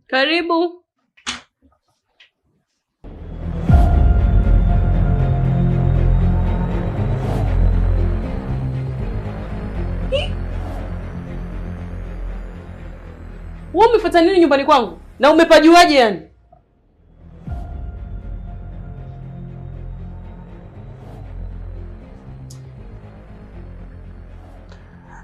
Karibu. Wewe umefuata nini nyumbani kwangu? Na umepajuaje yani?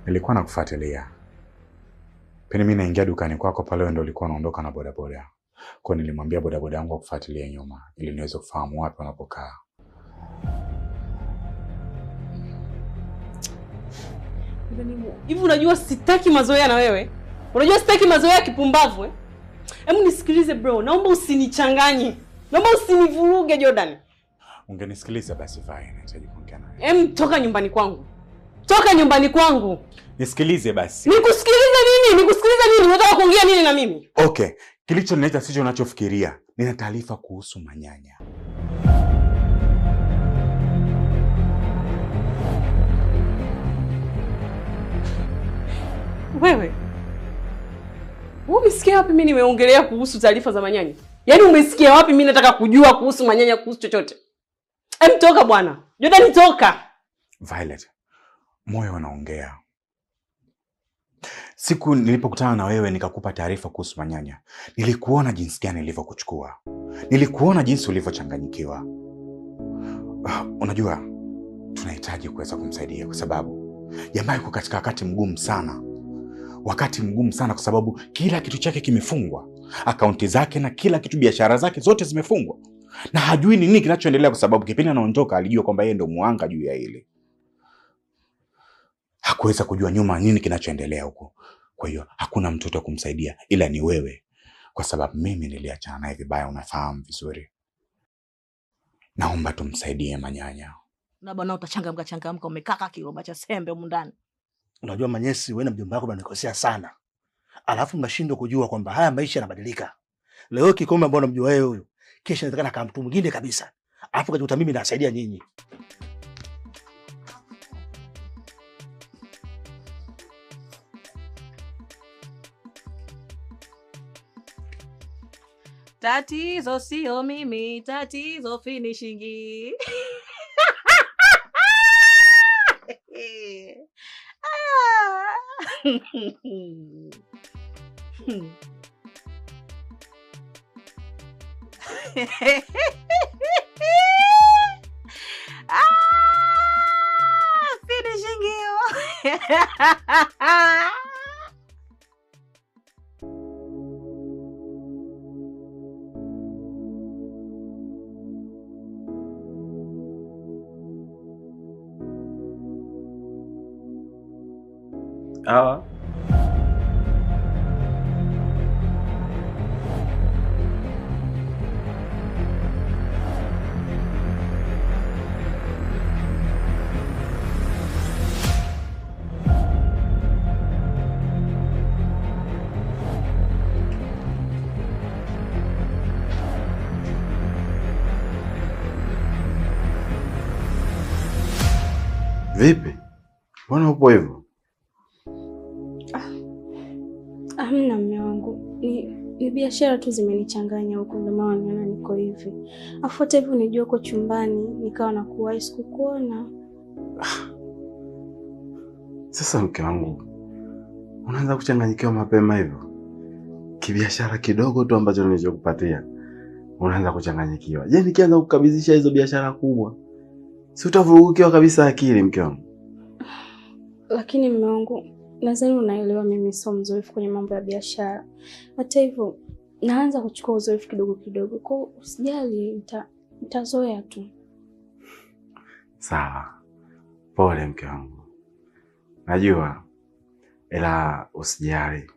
Nilikuwa nakufuatilia. Peni mimi naingia dukani kwako pale wewe ndio ulikuwa unaondoka na bodaboda. Kwa nilimwambia bodaboda yangu akufuatilie nyuma ili niweze kufahamu wapi unapokaa. Hivi unajua sitaki mazoea na wewe? Unajua sitaki mazoea ya kipumbavu eh? Hebu nisikilize bro, naomba usinichanganye. Naomba usinivuruge Jordan. Ungenisikiliza basi vai, nahitaji kuongea nawe. Toka nyumbani kwangu. Toka nyumbani kwangu. Nisikilize basi. Nikusikilize nini? Nikusikilize nini? Unataka kuongea nini na mimi? Okay, kilichonileta sicho unachofikiria. Nina taarifa kuhusu manyanya. Wewe umesikia wapi mimi nimeongelea kuhusu taarifa za manyanya? Yaani umesikia wapi mimi nataka kujua kuhusu manyanya, kuhusu chochote? Toka bwana. Jordan toka. Violet, moyo unaongea. Siku nilipokutana na wewe nikakupa taarifa kuhusu manyanya, nilikuona jinsi gani nilivyokuchukua. Nilikuona jinsi ulivyochanganyikiwa. Unajua tunahitaji kuweza kumsaidia kwa sababu jamaa yuko katika wakati mgumu sana. Wakati mgumu sana kwa sababu kila kitu chake kimefungwa. Akaunti zake na kila kitu, biashara zake zote zimefungwa. Na hajui ni nini kinachoendelea kwa sababu kipindi anaondoka alijua kwamba yeye ndio muanga juu ya hili. Hakuweza kujua nyuma nini kinachoendelea huko. Kwa hiyo hakuna mtoto wa kumsaidia ila ni wewe. Kwa sababu mimi niliachana naye vibaya, unafahamu vizuri. Naomba tumsaidie manyanya. Na bwana utachangamka umekaka kiroba cha sembe huko ndani. Unajua Manyesi, wewe na mjomba wako mnanikosea sana. Alafu mnashindwa kujua kwamba haya maisha yanabadilika. Leo Kikombe ambao unamjua wewe huyo, kesho inawezekana kama mtu mwingine kabisa. Alafu kajikuta mimi nasaidia nyinyi. Tatizo sio mimi, tatizo finishing. Finishing you. Vipi? Mbona upo hivyo? Hamna mume wangu. Ni biashara tu zimenichanganya huko ndio maana naona niko hivi. Afu hata hivyo nijua uko chumbani nikawa nakuwahi sikukuona. Sasa mke wangu, unaanza kuchanganyikiwa mapema hivyo? Kibiashara kidogo tu ambacho nilichokupatia unaanza kuchanganyikiwa. Je, nikianza kukabidhisha hizo biashara kubwa, si utavurugiwa kabisa akili mke wangu? Lakini mume wangu, nadhani unaelewa mimi sio mzoefu kwenye mambo ya biashara. Hata hivyo naanza kuchukua uzoefu kidogo kidogo. Kwa usijali, nitazoea tu. Sawa. Pole mke wangu. Najua, ila usijali.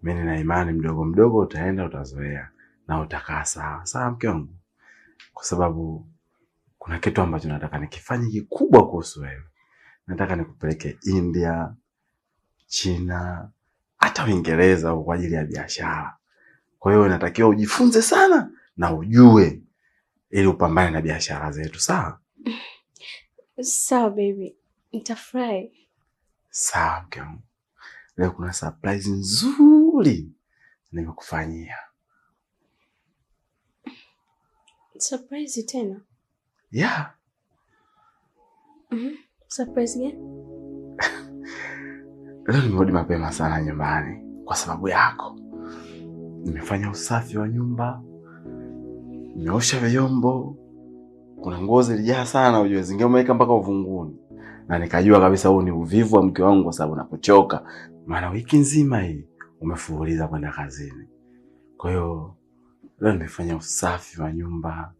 Mimi nina imani mdogo mdogo utaenda utazoea na utakaa sawa. Sawa mke wangu? Kwa sababu kuna kitu ambacho nataka nikifanye kikubwa kuhusu wewe. Nataka nikupeleke India, China, hata Uingereza kwa ajili ya biashara. Kwa hiyo inatakiwa ujifunze sana na ujue ili upambane na biashara zetu, sawa? Sawa baby. Nitafurahi. Sawa mke wangu. Leo kuna surprise nzuri nimekufanyia. Surprise tena? Yeah. Surprise gani? Leo nimerudi mapema sana nyumbani kwa sababu yako. Nimefanya usafi wa nyumba, nimeosha vyombo, kuna nguo zilijaa sana ujue zingeumeka mpaka uvunguni. Na nikajua kabisa huu ni uvivu wa mke wangu kwa sababu napochoka. Maana wiki nzima hii umefuuliza kwenda kazini. Kwa hiyo leo nimefanya usafi wa nyumba.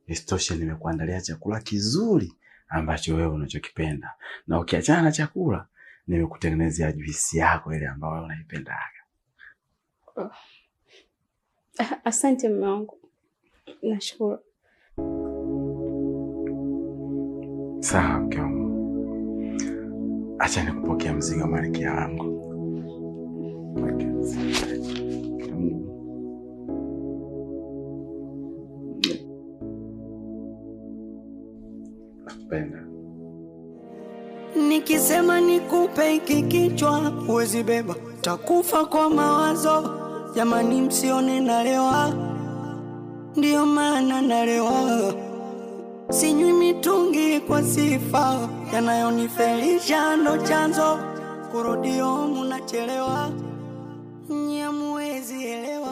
Isitoshe nimekuandalia chakula kizuri ambacho wewe unachokipenda. Na ukiachana na chakula, nimekutengenezea juisi yako ile ambayo wewe unaipenda. Asante mume wangu. Nashukuru. Sawa mke wangu. Acha nikupokea mzigo malkia wangu. Nakupenda. Nikisema nikupe hiki kichwa huwezi beba, takufa kwa mawazo. Jamani msione nalewa, ndio maana nalewa. Sinywi mitungi kwa sifa, yanayonifelisha ndo chanzo. Kurudio munachelewa, nyamuwezi elewa.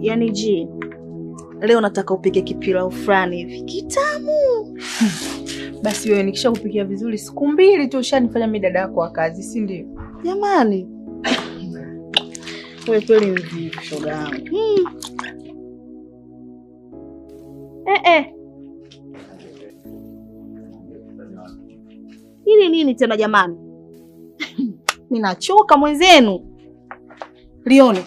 Yaani G, leo nataka upike kipilau fulani hivi kitamu. Basi wewe nikisha kupikia vizuri siku 2 tu ushanifanya mimi dada yako wa kazi, si ndio? Jamani. Wewe kweli mvivu shoga yangu. Hili nini tena jamani? Ninachoka mwenzenu. Lione.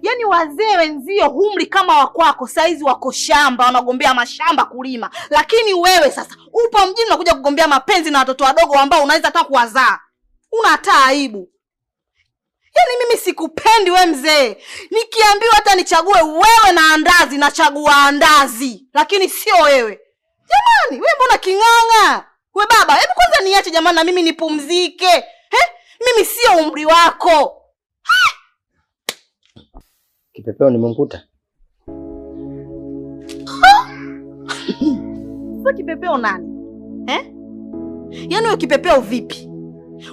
Yaani wazee wenzio umri kama wakwako saizi wako shamba wanagombea mashamba kulima, lakini wewe sasa upo mjini unakuja kugombea mapenzi na watoto wadogo ambao unaweza hata kuwazaa. Una hata aibu. Yaani mimi sikupendi we mzee. Nikiambiwa hata nichague wewe na andazi nachagua andazi, lakini sio wewe. Jamani, wewe mbona king'ang'a? We baba, hebu kwanza niache jamani na mimi nipumzike. Mimi sio umri wako. Kipepeo nimemkuta. Sasa kipepeo nani? Yaani wewe kipepeo vipi?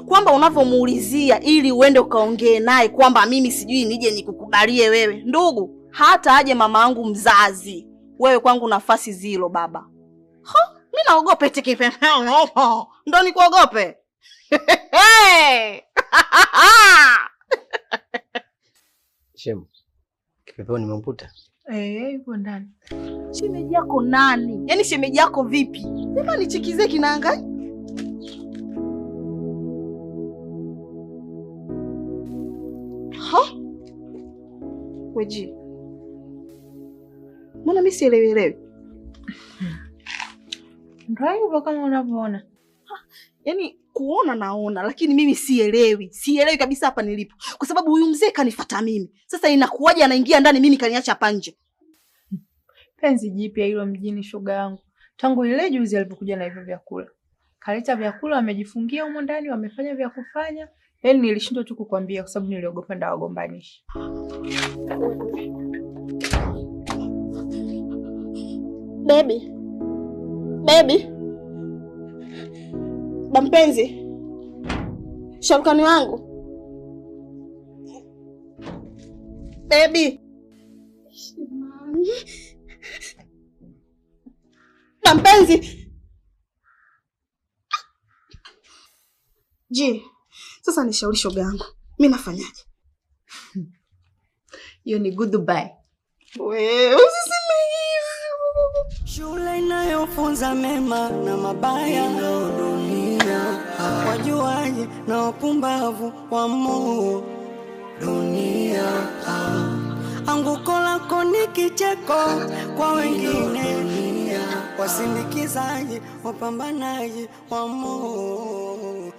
Kwamba unavomuulizia ili uende ukaongee naye kwamba mimi sijui nije nikukubalie wewe. Ndugu, hata aje mama yangu mzazi. Wewe kwangu nafasi zilo baba. Mimi naogopa eti kipepeo. Ndio nikuogope. Shemu. Kipepeo nimemkuta. Yuko ndani. Shemeji yako nani? Yaani shemeji yako vipi? Sema nichikize kinaangai. Weji. Mbona mimi sielewi? Ndio hivyo kama unavyoona. Yaani kuona naona lakini mimi sielewi. Sielewi kabisa hapa nilipo. Kwa sababu huyu mzee kanifuata mimi. Sasa inakuwaje anaingia ndani mimi kaniacha hapa nje? Penzi jipya hilo mjini shoga yangu. Tangu ile juzi alipokuja na hivyo vyakula. Kaleta vyakula wamejifungia humo ndani wamefanya vya kufanya. Yaani nilishindwa tu kukwambia kwa sababu niliogopa nda wagombanishi. Baby. Bampenzi. Sharukani wangu. Baby. Bampenzi. Je, sasa nishauri shoga yangu. Mimi nafanyaje? Hiyo ni goodbye. Wewe usiseme hivyo. Shule inayofunza mema na mabaya ndio dunia. Wajuaje na wapumbavu wamo dunia. Anguko lako ni kicheko kwa wengine. Wasindikizaji, wapambanaji wamo.